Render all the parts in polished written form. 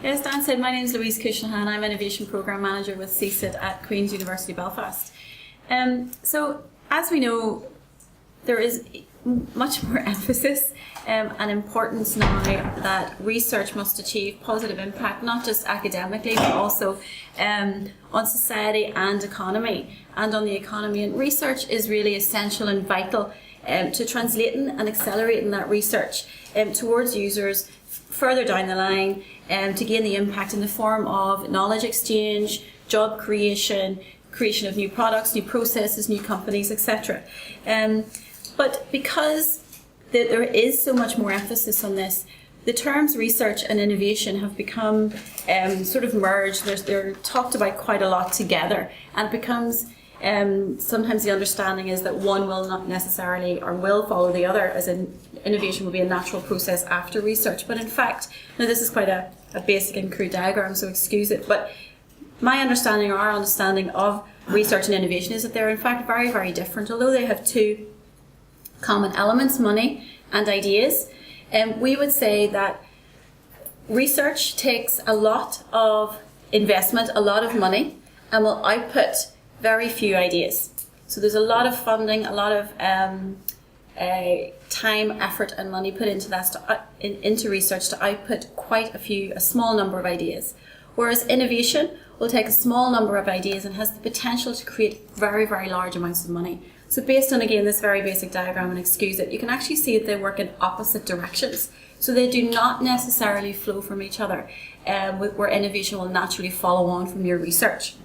Yes, Dan said, my name is Louise Cushnahan. I'm Innovation Programme Manager with CSIT at Queen's University Belfast. So, as we know, there is much more emphasis and importance now that research must achieve positive impact, not just academically, but also on society and economy, and on the economy. And research is really essential and vital to translating and accelerating that research towards users further down the line to gain the impact in the form of knowledge exchange, job creation, creation of new products, new processes, new companies, etc. But because there is so much more emphasis on this, the terms research and innovation have become sort of merged. They're talked about quite a lot together, and it becomes sometimes the understanding is that one will not necessarily or will follow the other, as in innovation will be a natural process after research. But in fact, now this is quite a basic and crude diagram, so excuse it, but my understanding or our understanding of research and innovation is that they're in fact very, very different, although they have two common elements, money and ideas. We would say that research takes a lot of investment, a lot of money, and will output very few ideas. So there's a lot of funding, a lot of time, effort and money put into that into research to output a small number of ideas. Whereas innovation will take a small number of ideas and has the potential to create very, very large amounts of money. So based on, again, this very basic diagram, and excuse it, you can actually see that they work in opposite directions. So they do not necessarily flow from each other, where innovation will naturally follow on from your research.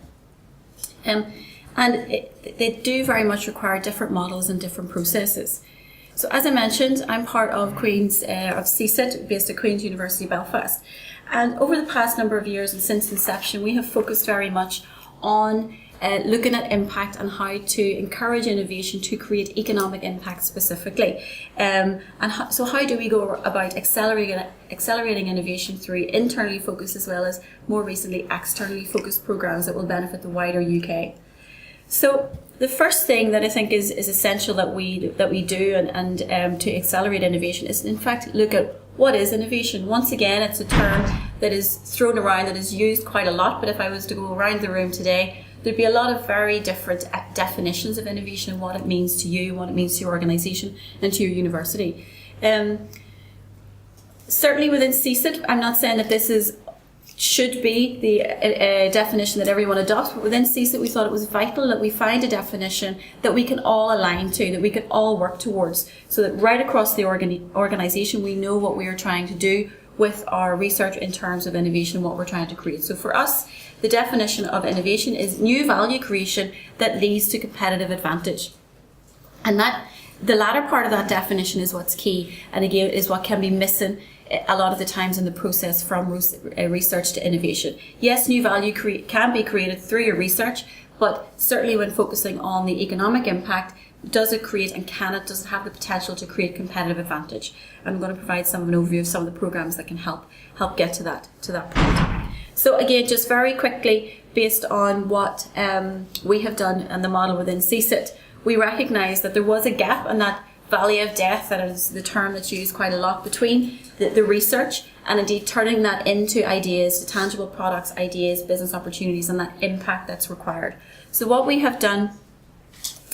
They do very much require different models and different processes. So as I mentioned, I'm part of of CSIT, based at Queen's University Belfast. And over the past number of years and since inception, we have focused very much on looking at impact and how to encourage innovation to create economic impact specifically. So how do we go about accelerating innovation through internally focused as well as more recently externally focused programs that will benefit the wider UK? So the first thing that I think is essential that we do and to accelerate innovation is in fact look at what is innovation. Once again, it's a term that is thrown around, that is used quite a lot, but if I was to go around the room today, there'd be a lot of very different definitions of innovation and what it means to you, what it means to your organisation and to your university. Certainly within CSIT, I'm not saying that this should be the definition that everyone adopts, but within CSIT we thought it was vital that we find a definition that we can all align to, that we can all work towards, so that right across the organisation we know what we are trying to do with our research in terms of innovation and what we're trying to create. So for us, the definition of innovation is new value creation that leads to competitive advantage. And that the latter part of that definition is what's key, and again is what can be missing a lot of the times in the process from research to innovation. Yes, new value can be created through your research, but certainly when focusing on the economic impact, does it create and does it have the potential to create competitive advantage? I'm going to provide some of an overview of some of the programs that can help get to that point. So again, just very quickly, based on what we have done and the model within CSIT, we recognise that there was a gap in that valley of death, that is the term that's used quite a lot, between the research and indeed turning that into ideas, to tangible products, ideas, business opportunities, and that impact that's required. So what we have done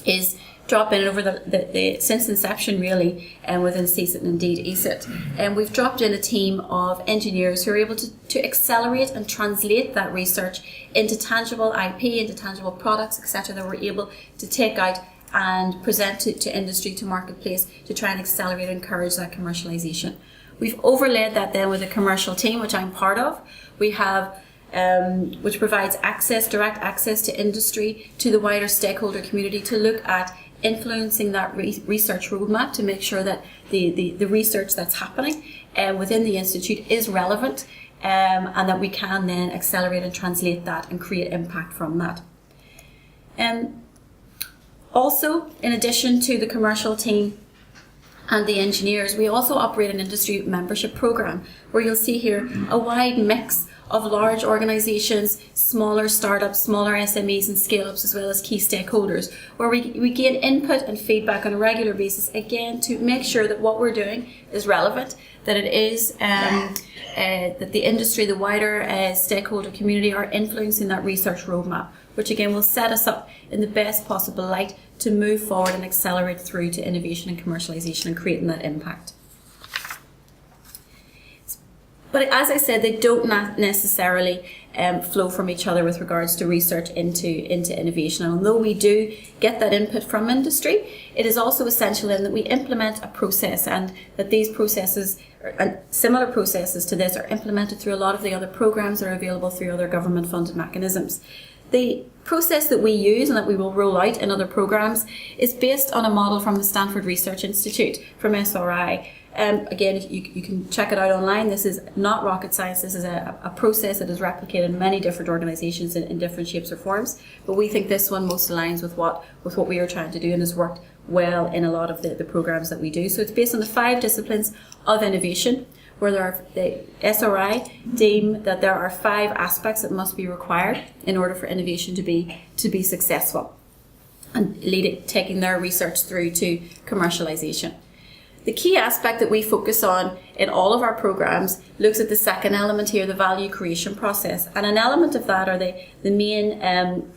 is drop in over the since inception really, and within CSIT and indeed ESIT, and we've dropped in a team of engineers who are able to accelerate and translate that research into tangible IP, into tangible products, etc., that we're able to take out and present to industry, to marketplace, to try and accelerate and encourage that commercialisation. We've overlaid that then with a commercial team, which I'm part of. We have, which provides direct access to industry, to the wider stakeholder community, to look at influencing that research roadmap to make sure that the research that's happening within the institute is relevant, and that we can then accelerate and translate that and create impact from that. Also, in addition to the commercial team and the engineers, we also operate an industry membership program where you'll see here a wide mix of large organisations, smaller startups, smaller SMEs and scale-ups, as well as key stakeholders, where we gain input and feedback on a regular basis, again, to make sure that what we're doing is relevant, that it is, that the industry, the wider stakeholder community are influencing that research roadmap, which again will set us up in the best possible light to move forward and accelerate through to innovation and commercialisation and creating that impact. But as I said, they don't necessarily flow from each other with regards to research into innovation. And although we do get that input from industry, it is also essential in that we implement a process, and that these processes and similar processes to this are implemented through a lot of the other programs that are available through other government funded mechanisms. The process that we use and that we will roll out in other programs is based on a model from the Stanford Research Institute, from SRI. Again, you can check it out online. This is not rocket science. This is a process that is replicated in many different organisations in different shapes or forms. But we think this one most aligns with what we are trying to do, and has worked well in a lot of the programs that we do. So it's based on the 5 disciplines of innovation, where the SRI deem that there are 5 aspects that must be required in order for innovation to be successful, and taking their research through to commercialisation. The key aspect that we focus on in all of our programs looks at the second element here, the value creation process. And an element of that, or the main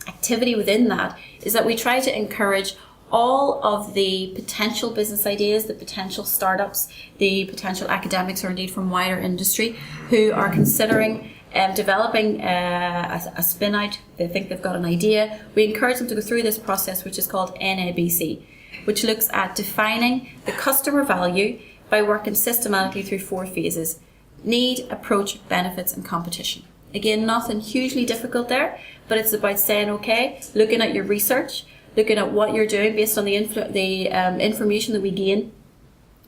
activity within that, is that we try to encourage all of the potential business ideas, the potential startups, the potential academics, or indeed from wider industry, who are considering developing a spin out. They think they've got an idea. We encourage them to go through this process, which is called NABC, which looks at defining the customer value by working systematically through 4 phases: need, approach, benefits, and competition. Again, nothing hugely difficult there, but it's about saying, okay, looking at your research, looking at what you're doing based on the information that we gain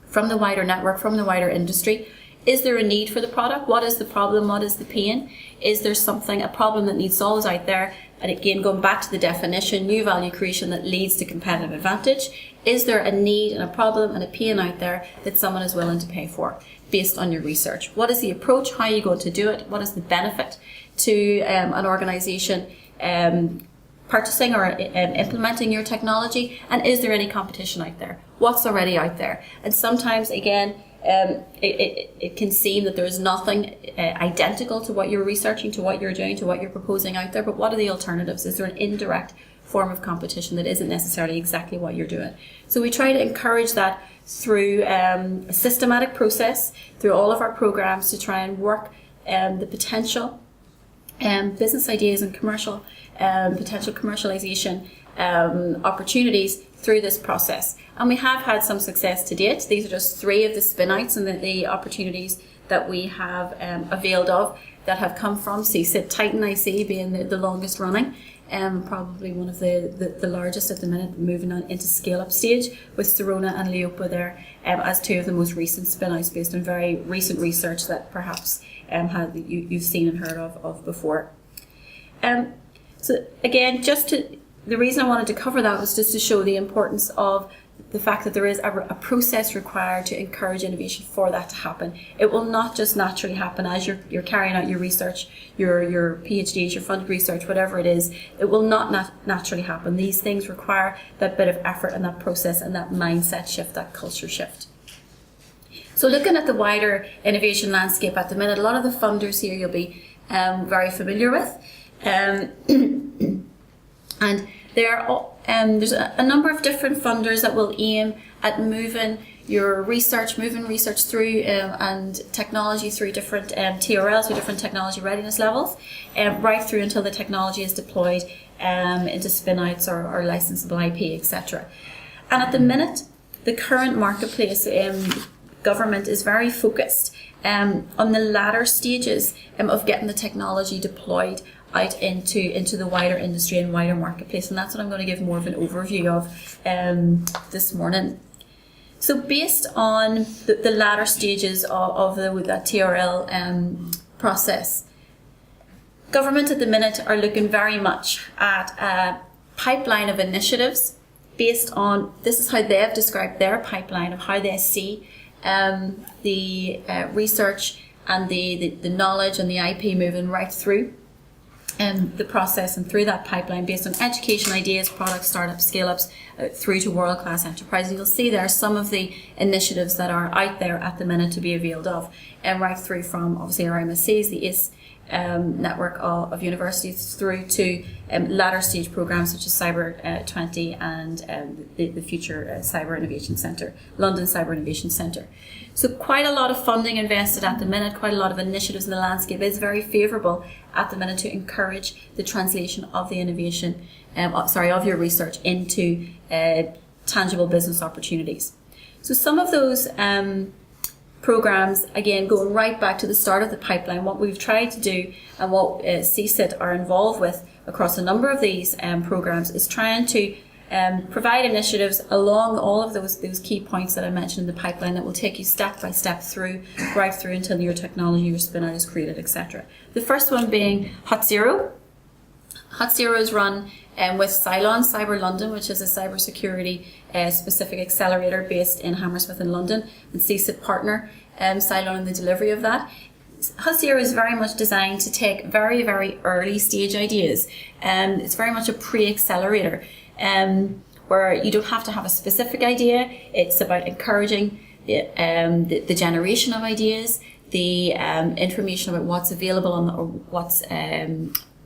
from the wider network, from the wider industry. Is there a need for the product? What is the problem? What is the pain? Is there a problem that needs solves out there? And again, going back to the definition, new value creation that leads to competitive advantage. Is there a need and a problem and a pain out there that someone is willing to pay for based on your research? What is the approach? How are you going to do it? What is the benefit to an organisation purchasing or implementing your technology? And is there any competition out there? What's already out there? And sometimes, again, it can seem that there is nothing identical to what you're researching, to what you're doing, to what you're proposing out there, but what are the alternatives? Is there an indirect form of competition that isn't necessarily exactly what you're doing? So we try to encourage that through a systematic process, through all of our programs, to try and work the potential business ideas and potential commercialization opportunities through this process. And we have had some success to date. These are just 3 of the spin-outs and the opportunities that we have availed of that have come from CSIT. Titan IC being the longest running, probably one of the largest at the minute, moving on into scale-up stage, with Sirona and Leopa there as 2 of the most recent spin-outs based on very recent research that perhaps you've seen and heard of before. So again, the reason I wanted to cover that was just to show the importance of the fact that there is a process required to encourage innovation for that to happen. It will not just naturally happen as you're carrying out your research, your PhDs, your funded research, whatever it is. It will not naturally happen. These things require that bit of effort and that process and that mindset shift, that culture shift. So looking at the wider innovation landscape at the minute, a lot of the funders here you'll be very familiar with. And there's a number of different funders that will aim at moving research through and technology through different TRLs, through different technology readiness levels, right through until the technology is deployed into spin-outs or licensable IP, etc. And at the minute, the current marketplace government is very focused on the latter stages of getting the technology deployed out into the wider industry and wider marketplace, and that's what I'm going to give more of an overview of this morning. So based on the latter stages of that TRL process, government at the minute are looking very much at a pipeline of initiatives based on, this is how they've described their pipeline of how they see the research and the knowledge and the IP moving right through the process and through that pipeline based on education, ideas, products, startups, scale-ups, through to world-class enterprises. You'll see there are some of the initiatives that are out there at the minute to be availed of, and right through from obviously our MSCs, the ACE network of universities, through to latter stage programs such as Cyber 20 and the future Cyber Innovation Centre, London Cyber Innovation Centre. So quite a lot of funding invested at the minute, quite a lot of initiatives, and the landscape is very favourable at the minute to encourage the translation of the innovation, of your research into tangible business opportunities. So some of those programs, again, going right back to the start of the pipeline, what we've tried to do and what CSIT are involved with across a number of these programs is trying to provide initiatives along all of those key points that I mentioned in the pipeline that will take you step by step through, right through until your technology, your spin-out is created, etc. The first one being Hot Zero. Hot Zero is run with Cylon Cyber London, which is a cybersecurity specific accelerator based in Hammersmith in London, and CSIT partner Cylon in the delivery of that. Hot Zero is very much designed to take very, very early stage ideas. It's very much a pre-accelerator where you don't have to have a specific idea. It's about encouraging the generation of ideas, the information about what's available or what's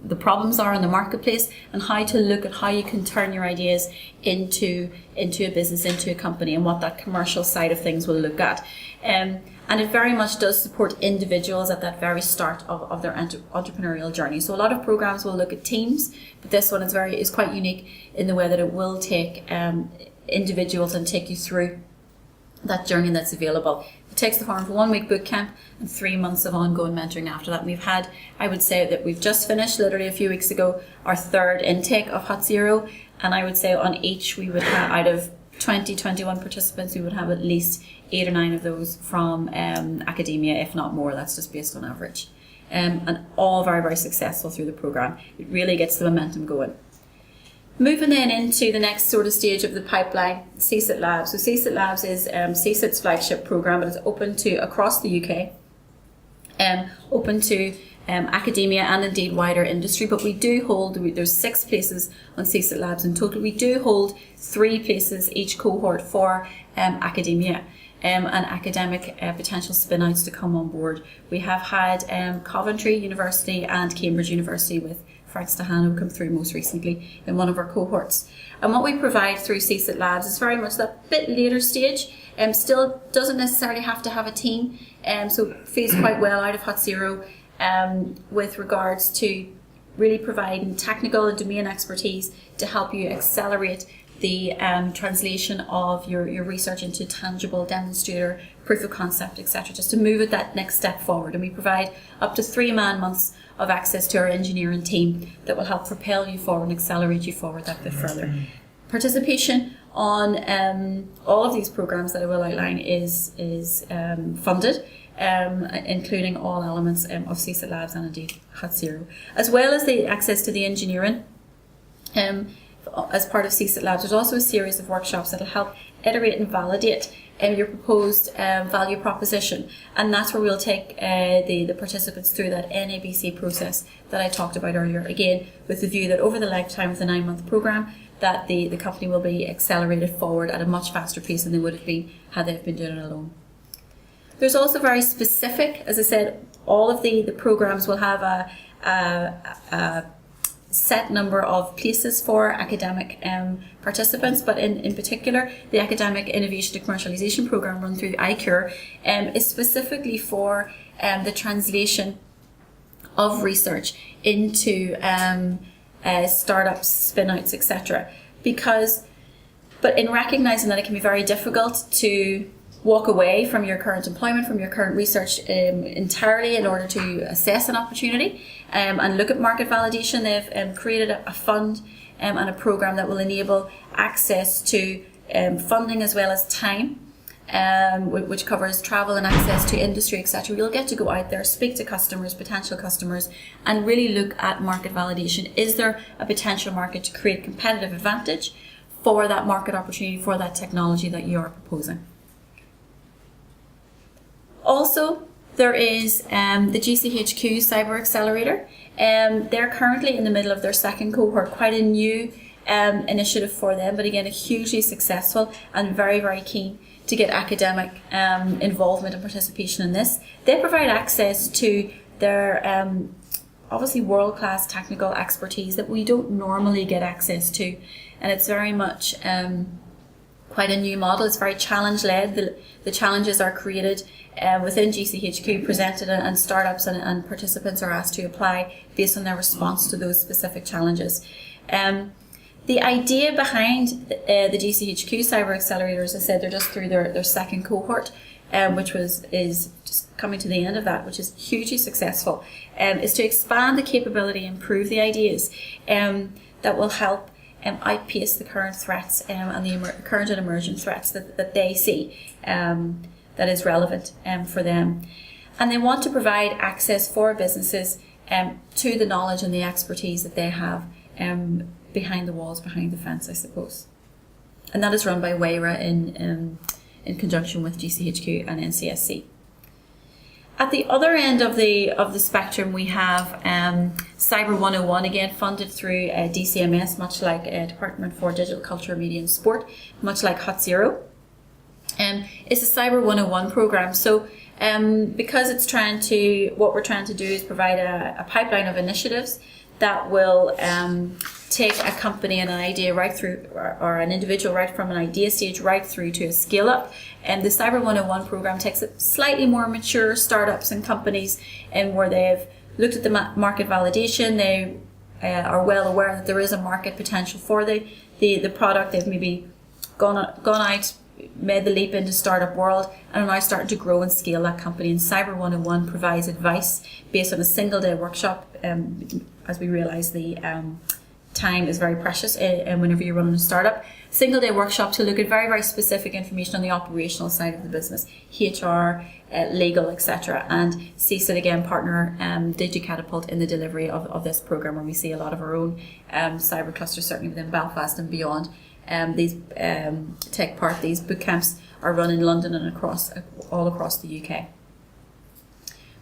the problems are in the marketplace, and how to look at how you can turn your ideas into a business, into a company, and what that commercial side of things will look at. And it very much does support individuals at that very start of their entrepreneurial journey. So a lot of programs will look at teams, but this one is quite unique in the way that it will take individuals and take you through that journey that's available. It takes the form of a 1-week boot camp and 3 months of ongoing mentoring after that. And we've had, I would say that we've just finished literally a few weeks ago, our third intake of Hot Zero. And I would say on each we would have, out of 21 participants, we would have at least 8 or 9 of those from academia, if not more. That's just based on average. And all very, very successful through the programme. It really gets the momentum going. Moving then into the next sort of stage of the pipeline, CSIT Labs. So CSIT Labs is CSIT's flagship programme. It is open to across the UK, open to academia and indeed wider industry. But we do hold, there's 6 places on CSIT Labs in total. We do hold 3 places each cohort for academia and academic potential spin-outs to come on board. We have had Coventry University and Cambridge University with Frank Stahano come through most recently in one of our cohorts. And what we provide through CSIT Labs is very much that bit later stage, still doesn't necessarily have to have a team, so feeds quite well out of Hot Zero with regards to really providing technical and domain expertise to help you accelerate the translation of your research into tangible demonstrator, proof of concept, etc., just to move it that next step forward. And we provide up to 3 man-months of access to our engineering team that will help propel you forward and accelerate you forward that bit further. Participation on all of these programs that I will outline is funded, including all elements of CSIT Labs and indeed Hot Zero, as well as the access to the engineering. As part of CSIT Labs, there's also a series of workshops that will help iterate and validate your proposed value proposition, and that's where we'll take the participants through that NABC process that I talked about earlier, again with the view that over the lifetime of the 9-month programme that the company will be accelerated forward at a much faster pace than they would have been had they been doing it alone. There's also very specific, as I said, all of the programmes will have a set number of places for academic participants, but in particular the Academic Innovation to Commercialisation Programme run through iCure is specifically for the translation of research into startups, spin-outs, etc. But in recognising that it can be very difficult to walk away from your current employment, from your current research entirely in order to assess an opportunity and look at market validation. They've created a fund and a programme that will enable access to funding as well as time, which covers travel and access to industry, etc. You'll get to go out there, speak to customers, potential customers, and really look at market validation. Is there a potential market to create competitive advantage for that market opportunity, for that technology that you are proposing? Also, there is the GCHQ Cyber Accelerator. They're currently in the middle of their second cohort, quite a new initiative for them, but again, hugely successful and very, very keen to get academic involvement and participation in this. They provide access to their obviously world-class technical expertise that we don't normally get access to, and it's very much quite a new model. It's very challenge-led. The challenges are created within GCHQ, presented, and startups and participants are asked to apply based on their response to those specific challenges. The idea behind the GCHQ Cyber Accelerator, as I said, they're just through their second cohort, which is just coming to the end of that, which is hugely successful, is to expand the capability, improve the ideas that will help outpace the current threats and the current and emerging threats that they see that is relevant for them. And they want to provide access for businesses to the knowledge and the expertise that they have behind the walls, behind the fence, I suppose. And that is run by WAIRA in conjunction with GCHQ and NCSC. At the other end of the spectrum, we have Cyber 101, again funded through DCMS, much like Department for Digital Culture, Media and Sport, much like Hot Zero. It's a Cyber 101 program. So because what we're trying to do is provide a pipeline of initiatives that will take a company and an idea right through, or an individual right from an idea stage right through to a scale up. And the Cyber 101 program takes it slightly more mature startups and companies, and where they've looked at the market validation, they are well aware that there is a market potential for the product. They've maybe gone out, made the leap into startup world, and are now starting to grow and scale that company. And Cyber 101 provides advice based on a single day workshop, as we realise the time is very precious whenever you're running a startup. Single day workshop to look at very, very specific information on the operational side of the business, HR, legal, etc. And CSIT again partner DigiCatapult in the delivery of this programme, where we see a lot of our own cyber clusters, certainly within Belfast and beyond. These take part. These boot camps are run in London and all across the UK.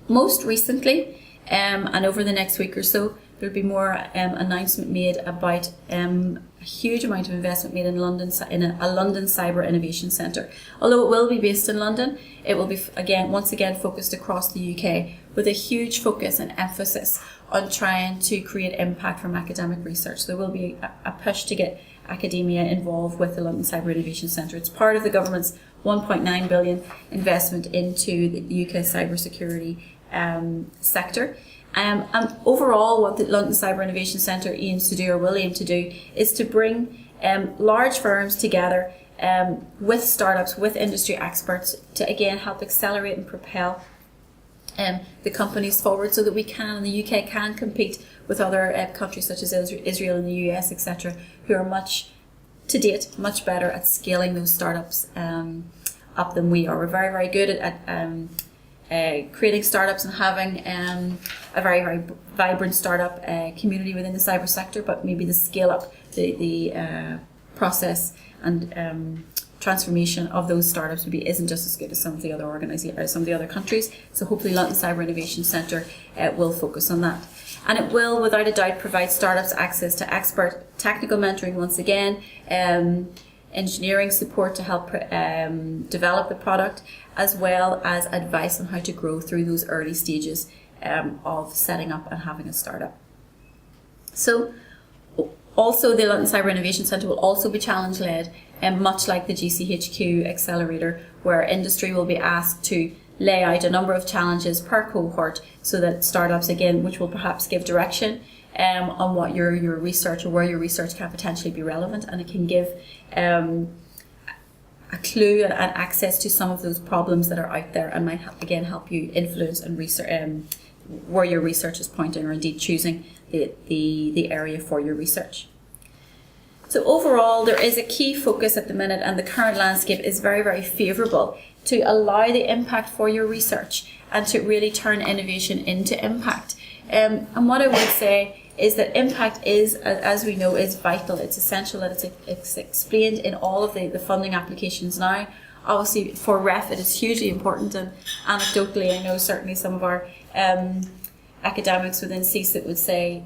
Most recently, and over the next week or so, there'll be more announcement made about a huge amount of investment made in London, in a London Cyber Innovation Centre. Although it will be based in London, it will be once again focused across the UK, with a huge focus and emphasis on trying to create impact from academic research. There will be a push to get academia involved with the London Cyber Innovation Centre. It's part of the government's 1.9 billion investment into the UK cybersecurity sector. And overall, what the London Cyber Innovation Centre aims to do, or will aim to do, is to bring large firms together with startups, with industry experts, to again help accelerate and propel the companies forward, so that we can, in the UK, can compete with other countries such as Israel and the US, etc., who are to date much better at scaling those startups up than we are. We're very, very good at creating startups and having a very, very vibrant startup community within the cyber sector, but maybe the scale up, the process and transformation of those startups isn't just as good as some of the other organisations, some of the other countries. So hopefully London Cyber Innovation Centre will focus on that. And it will, without a doubt, provide startups access to expert technical mentoring once again, engineering support to help develop the product, as well as advice on how to grow through those early stages of setting up and having a startup. So also the London Cyber Innovation Centre will also be challenge-led, much like the GCHQ Accelerator, where industry will be asked to lay out a number of challenges per cohort, so that startups, again, which will perhaps give direction on what your research, or where your research can potentially be relevant, and it can give a clue and access to some of those problems that are out there, and might help you influence and research where your research is pointing, or indeed choosing the area for your research. So overall, there is a key focus at the minute, and the current landscape is very, very favourable to allow the impact for your research and to really turn innovation into impact. And what I would say is that impact is, as we know, is vital. It's essential that it's explained in all of the funding applications now. obviously for REF it is hugely important, and anecdotally I know certainly some of our academics within CSIT would say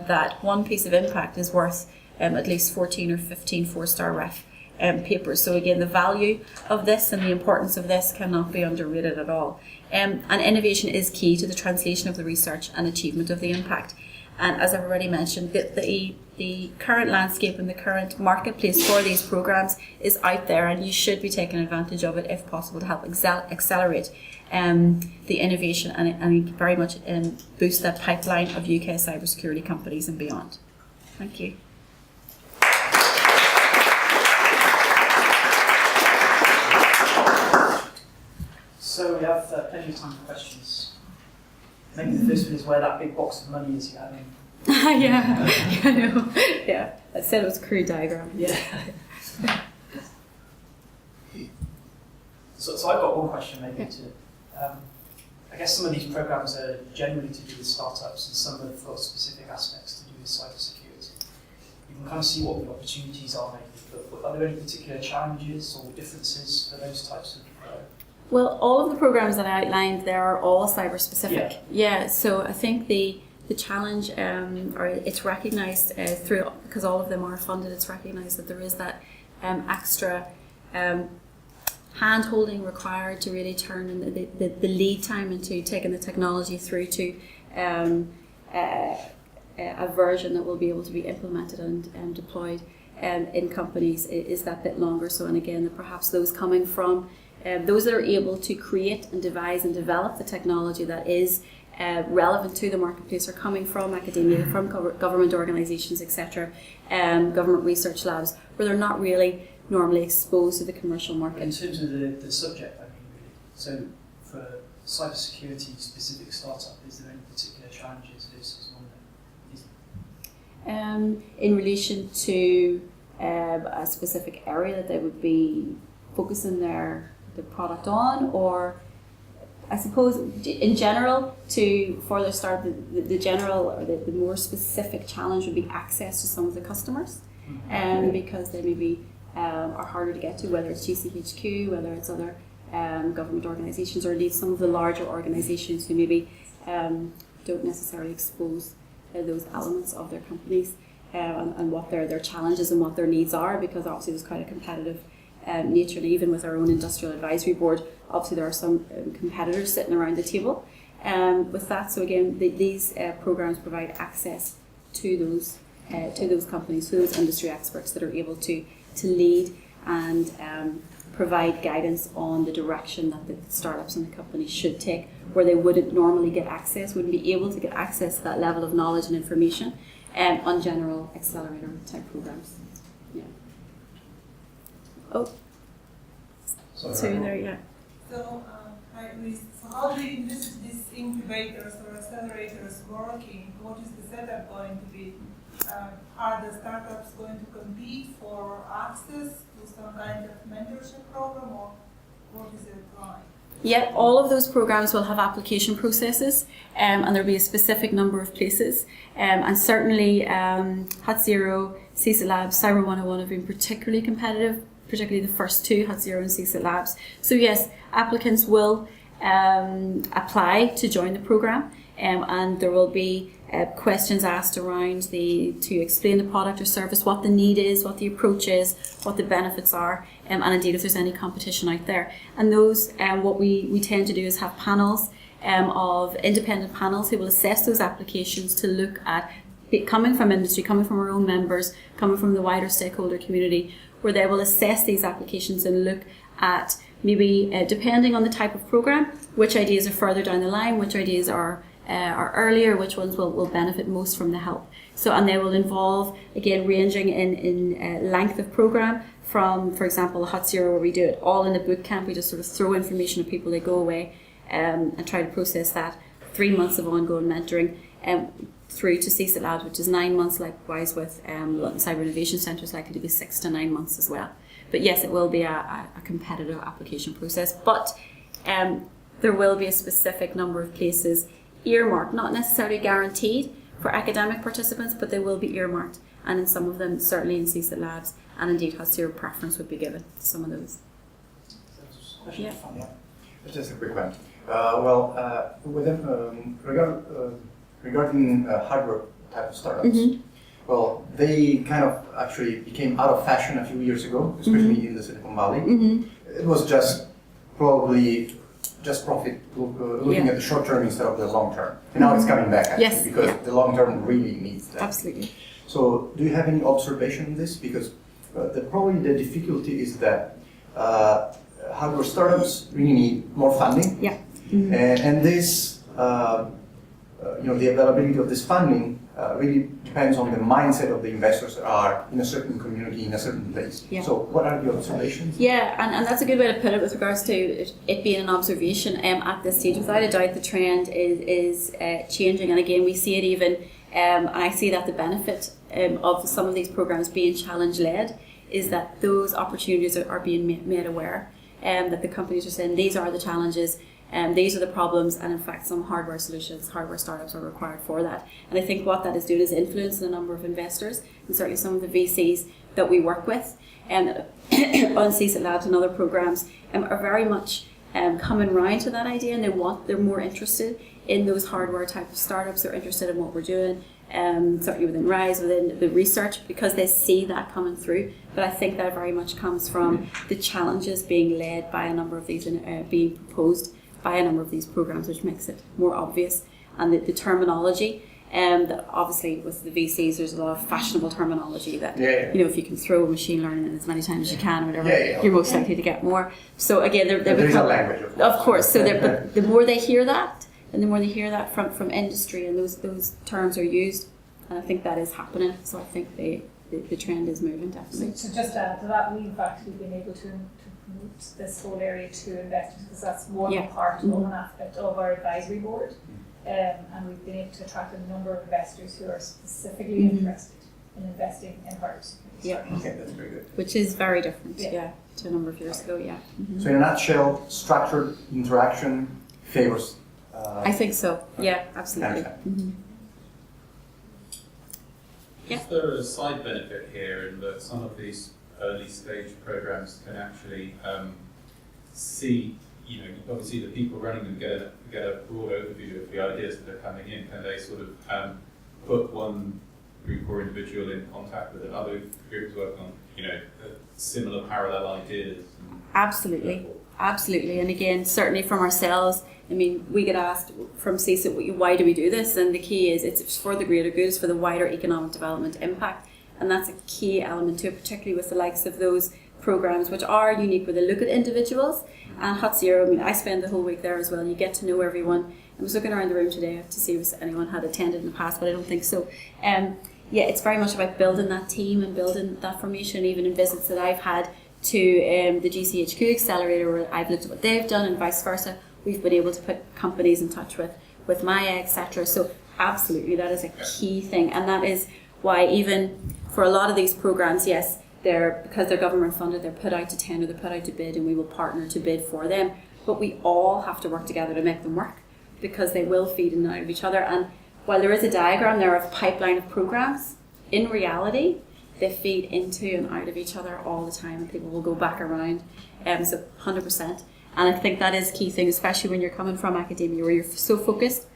that one piece of impact is worth at least 14 or 15 4-star REF papers. So again, the value of this and the importance of this cannot be underrated at all. And innovation is key to the translation of the research and achievement of the impact. And as I've already mentioned, the current landscape and the current marketplace for these programs is out there, and you should be taking advantage of it if possible to help accelerate the innovation and very much boost that pipeline of UK cybersecurity companies and beyond. Thank you. So we have plenty of time for questions. Maybe the first one is where that big box of money is. Yeah, I know. Yeah, I said it was a crude diagram. Yeah. So I've got one question maybe to. I guess some of these programs are generally to do with startups, and some have got specific aspects to do with cybersecurity. You can kind of see what the opportunities are maybe, but are there any particular challenges or differences for those types of Well, all of the programs that I outlined there are all cyber specific. Yeah, so I think the challenge, or it's recognised through, because all of them are funded, it's recognised that there is that extra hand-holding required to really turn the lead time into taking the technology through to a version that will be able to be implemented and deployed in companies is that bit longer. So, and again, perhaps those coming from those that are able to create and devise and develop the technology that is relevant to the marketplace are coming from academia, from government organisations, etc., government research labs, where they're not really normally exposed to the commercial market. In terms of the subject, I mean, really. So for cybersecurity specific startup, is there any particular challenges versus one that isn't? In relation to a specific area that they would be focusing the product on, or I suppose in general to further start the general or the more specific challenge would be access to some of the customers, because they maybe are harder to get to, whether it's GCHQ, whether it's other government organisations, or indeed some of the larger organisations who maybe don't necessarily expose those elements of their companies and what their challenges and what their needs are, because obviously there's quite a competitive nature, and even with our own industrial advisory board, obviously there are some competitors sitting around the table with that. So again, these programs provide access to those companies, to those industry experts that are able to lead and provide guidance on the direction that the startups and the companies should take, where they wouldn't normally get access, wouldn't be able to get access to that level of knowledge and information on general accelerator type programs. Yeah. Oh, sorry there, yeah. So, hi Louise. So how do you envisage these incubators or accelerators working? What is the setup going to be? Are the startups going to compete for access to some kind of mentorship program, or what is it like? Yeah, all of those programs will have application processes, and there'll be a specific number of places. And certainly, HAT0, CSIT Labs, Cyber 101 have been particularly competitive, particularly the first two, HAT0 and CSIT Labs. So yes, applicants will apply to join the program, and there will be questions asked around to explain the product or service, what the need is, what the approach is, what the benefits are, and indeed if there's any competition out there. And those, what we tend to do is have panels of independent panels who will assess those applications to look at, coming from industry, coming from our own members, coming from the wider stakeholder community, where they will assess these applications and look at maybe, depending on the type of program, which ideas are further down the line, which ideas are earlier, which ones will benefit most from the help. So, and they will involve, again, ranging in length of program from, for example, HAT0, where we do it all in a boot camp. We just sort of throw information at people, they go away and try to process that. 3 months of ongoing mentoring through to CSIT Labs, which is 9 months, likewise with Cyber Innovation Centre is likely to be 6 to 9 months as well. But yes, it will be a competitive application process, but there will be a specific number of places earmarked, not necessarily guaranteed for academic participants, but they will be earmarked, and in some of them, certainly in CSIT Labs, and indeed HAT0 preference would be given to some of those. That's Question Yeah. from Just a quick one. Regarding hardware type of startups, Mm-hmm. well, they kind of actually became out of fashion a few years ago, especially in the Silicon Valley. Mm-hmm. It was probably just profit, looking at the short term instead of the long term. And now it's coming back actually, Yes. because the long term really needs that. Absolutely. So, do you have any observation on this? Because probably the difficulty is that hardware startups really need more funding. Yeah. Mm-hmm. And this, the availability of this funding really depends on the mindset of the investors that are in a certain community, in a certain place. Yeah. So, what are your observations? Yeah, and that's a good way to put it with regards to it being an observation at this stage. Without a doubt, the trend is changing, and again, we see it even, and I see that the benefit of some of these programs being challenge-led is that those opportunities are being made aware, that the companies are saying these are the challenges, these are the problems, and in fact some hardware solutions, hardware startups are required for that. And I think what that is doing is influencing a number of investors, and certainly some of the VCs that we work with on CSIT Labs and other programs are very much coming round to that idea, and they're more interested in those hardware type of startups. They're interested in what we're doing, certainly within RISE, within the research, because they see that coming through. But I think that very much comes from the challenges being led by a number of these, being proposed by a number of these programs, which makes it more obvious. And the terminology, that obviously with the VCs there's a lot of fashionable terminology that, if you can throw machine learning in as many times as you can or whatever, you're most likely to get more. So again, there's a language, of course. So but the more they hear that, and the more they hear that from industry, and those terms are used, and I think that is happening. So I think the trend is moving, definitely. So just to add to that, we've actually been able to promote this whole area to investors, because that's one part, one aspect of our advisory board. And we've been able to attract a number of investors who are specifically interested in investing in hardware security. Yeah. Okay, that's very good. Which is very different, to a number of years ago, Mm-hmm. So in a nutshell, structured interaction favors. I think so. Yeah, absolutely. Mm-hmm. Is there a side benefit here in that some of these early stage programs can actually see, obviously the people running them get a broad overview of the ideas that are coming in? Can they sort of put one group or individual in contact with another group to work on, similar parallel ideas? Absolutely. And again, certainly from ourselves, I mean, we get asked from CSIT, why do we do this? And the key is it's for the greater good, it's for the wider economic development impact. And that's a key element to it, particularly with the likes of those programs, which are unique, where they look at individuals. And Hot Zero, I mean, I spend the whole week there as well. You get to know everyone. I was looking around the room today to see if anyone had attended in the past, but I don't think so. It's very much about building that team and building that formation, even in visits that I've had to the GCHQ Accelerator, where I've looked at what they've done and vice versa. We've been able to put companies in touch with Maya, etc. So absolutely, that is a key thing, and that is why even for a lot of these programs, yes, because they're government funded, they're put out to tender, they're put out to bid, and we will partner to bid for them. But we all have to work together to make them work, because they will feed in and out of each other. And while there is a diagram there of a pipeline of programs, in reality, they feed into and out of each other all the time, and people will go back around. So 100%. And I think that is a key thing, especially when you're coming from academia, where you're so focused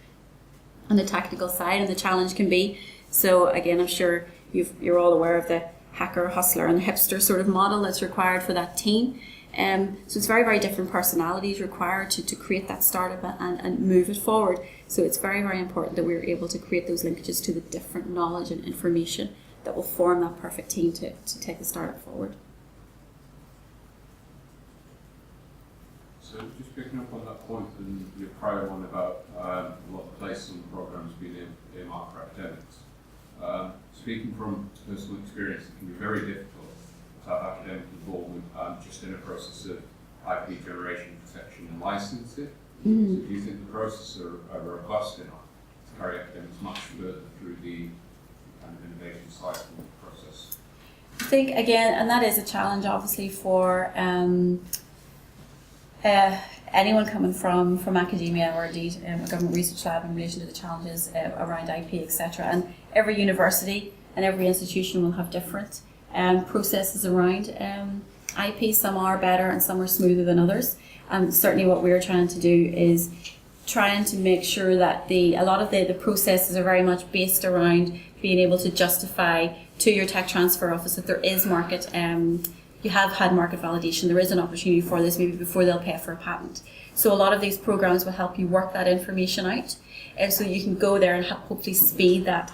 on the technical side, and the challenge can be. So again, I'm sure you're all aware of the hacker, hustler, and the hipster sort of model that's required for that team. So it's very, very different personalities required to create that startup and move it forward. So it's very, very important that we're able to create those linkages to the different knowledge and information that will form that perfect team to take the startup forward. So just picking up on that point and your prior one about a lot of places on the programs being earmarked for academics. Speaking from personal experience, it can be very difficult to have academic involvement just in a process of IP generation, protection and licensing. So do you think the processes are robust enough to carry academics much further through the kind of innovation cycle process? I think, again, and that is a challenge obviously for anyone coming from academia, or indeed a government research lab, in relation to the challenges around IP, etc. And every university and every institution will have different processes around IP. Some are better and some are smoother than others. Certainly what we're trying to do is trying to make sure that a lot of the processes are very much based around being able to justify to your tech transfer office that there is market, you have had market validation, there is an opportunity for this maybe before they'll pay for a patent. So a lot of these programs will help you work that information out, and so you can go there and hopefully speed that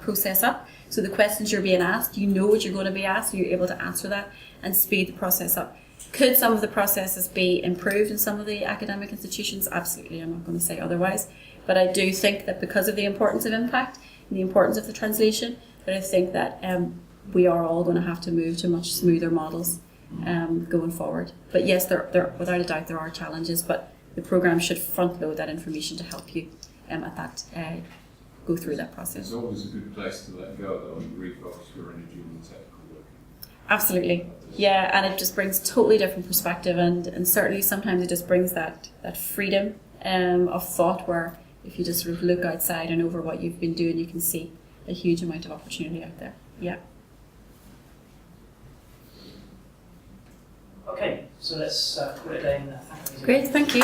process up. So the questions you're being asked, you know what you're going to be asked, and you're able to answer that and speed the process up. Could some of the processes be improved in some of the academic institutions? Absolutely, I'm not going to say otherwise. But I do think that because of the importance of impact and the importance of the translation, that I think that we are all going to have to move to much smoother models going forward. But yes, there without a doubt there are challenges, but the programme should front load that information to help you go through that process. It's always a good place to let go though and refocus your energy on the technical work. Absolutely. Yeah, and it just brings totally different perspective, and certainly sometimes it just brings that freedom of thought, where if you just sort of look outside and over what you've been doing, you can see a huge amount of opportunity out there. Yeah. Okay, so let's put it down. Great, thank you.